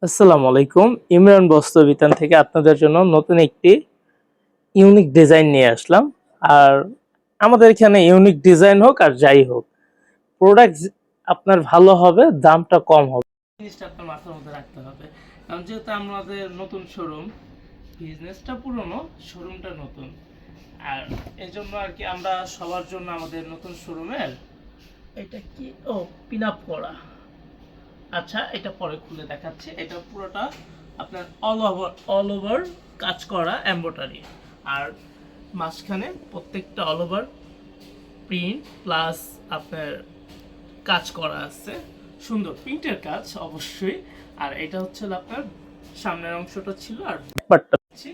আসসালামু আলাইকুম। ইমরান বস্ত্র বিতান থেকে আপনাদের জন্য নতুন একটি ইউনিক ডিজাইন নিয়ে আসলাম। আর আমাদের এখানে ইউনিক ডিজাইন হোক আর যাই হোক, প্রোডাক্ট আপনার ভালো হবে, দামটা কম হবে। জিনিসটা আপনার মাথার মধ্যে রাখতে হবে। কারণ যেহেতু আমাদের নতুন শোরুম, বিজনেসটা পুরনো, শোরুমটা নতুন। আর এজন্য আর কি আমরা সবার জন্য আমাদের নতুন শোরুমের এটা কি পিন আপ করা। আচ্ছা, এটা পরে খুলে দেখাচ্ছি। এটা পুরোটা আপনার অল ওভার কাজ করা এমব্রয়ডারি, আর মাঝখানে প্রত্যেকটা অল ওভার প্রিন্ট প্লাস আপনার কাজ করা আছে, সুন্দর প্রিন্টের কাজ অবশ্যই। আর এটা হচ্ছে আপনার সামনের অংশটা ছিল, আর ব্যাকপার্টটা দিচ্ছি।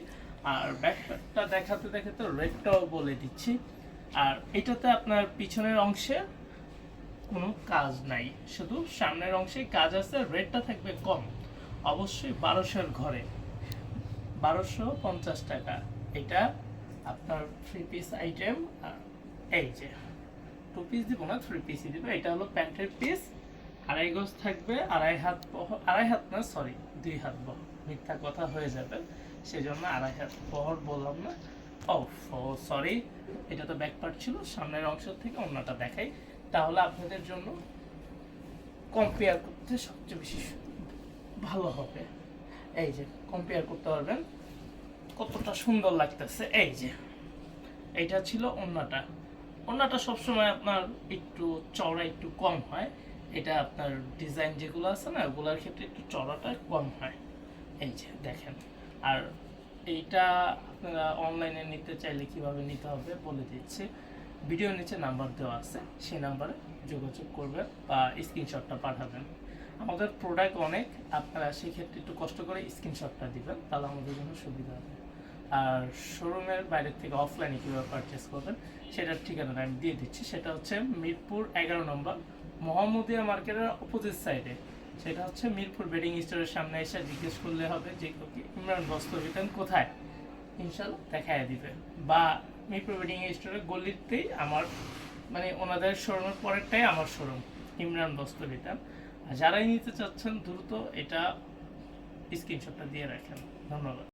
আর ব্যাকপার্টটা দেখাতে দেখাতে রেডটাও বলে দিচ্ছি। আর এটাতে আপনার পিছনের অংশে কোনো কাজ নাই, শুধু সামনের অংশে কাজ আছে। রেটটা থাকবে কম, অবশ্যই 1200-এর ঘরে, 1250 টাকা। এটা আপনার 3 পিস আইটেম। এই যে 2 পিস দিব না, 3 পিসই দিব। এটা হলো প্যান্টের পিস, 2.5 গজ থাকবে, 2.5 হাত বহর, 2.5 হাত না সরি 2 হাত বহর, মিথ্যা কথা হয়ে যাবে, সেজন্য 2.5 হাত বহর বললাম না। সরি, এটা তো ব্যাক পার্ট ছিল। সামনের অংশ থেকে অন্যটা দেখাই, তাহলে আপনাদের জন্য কম্পেয়ার করতে সবচেয়ে বেশি ভালো হবে। এই যে কম্পেয়ার করতে পারবেন কতটা সুন্দর লাগতেছে। এই যে এইটা ছিল ওন্নাটা। ওন্নাটা সবসময় আপনার একটু চওড়া একটু কম হয়। এটা আপনার ডিজাইন যেগুলো আছে না, ওগুলোর ক্ষেত্রে একটু চওড়াটা কম হয়। এই যে দেখেন। আর এইটা আপনারা অনলাইনে নিতে চাইলে কিভাবে নিতে হবে বলে দিচ্ছি। ভিডিওর নিচে নাম্বার দেওয়া আছে, সেই নাম্বারে যোগাযোগ করবেন বা স্ক্রিনশটটা পাঠাবেন। আমাদের প্রোডাক্ট অনেক, আপনারা সেক্ষেত্রে একটু কষ্ট করে স্ক্রিনশটটা দিবেন, তাহলে আমাদের জন্য সুবিধা হবে। আর শোরুমের বাইরের থেকে অফলাইনে কীভাবে পারচেস করবেন সেটার ঠিকানাটা আমি দিয়ে দিচ্ছি। সেটা হচ্ছে মিরপুর 11 নম্বর মোহাম্মদিয়া মার্কেটের অপোজিট সাইডে। সেটা হচ্ছে মিরপুর বেডিং স্টোরের সামনে এসে জিজ্ঞেস করলে হবে যে ইমরান বস্ত্র বিতান কোথায়, ইনশাল্লাহ দেখায় দিবে। বা মিরপুর বেডিং স্টোরের গলিতেই আমার, মানে ওনাদের শোরুমের পরেরটাই আমার শোরুম, ইমরান বস্ত্র বিতান। আর যারাই নিতে চাচ্ছেন দ্রুত এটা স্ক্রিনশটটা দিয়ে রাখেন। ধন্যবাদ।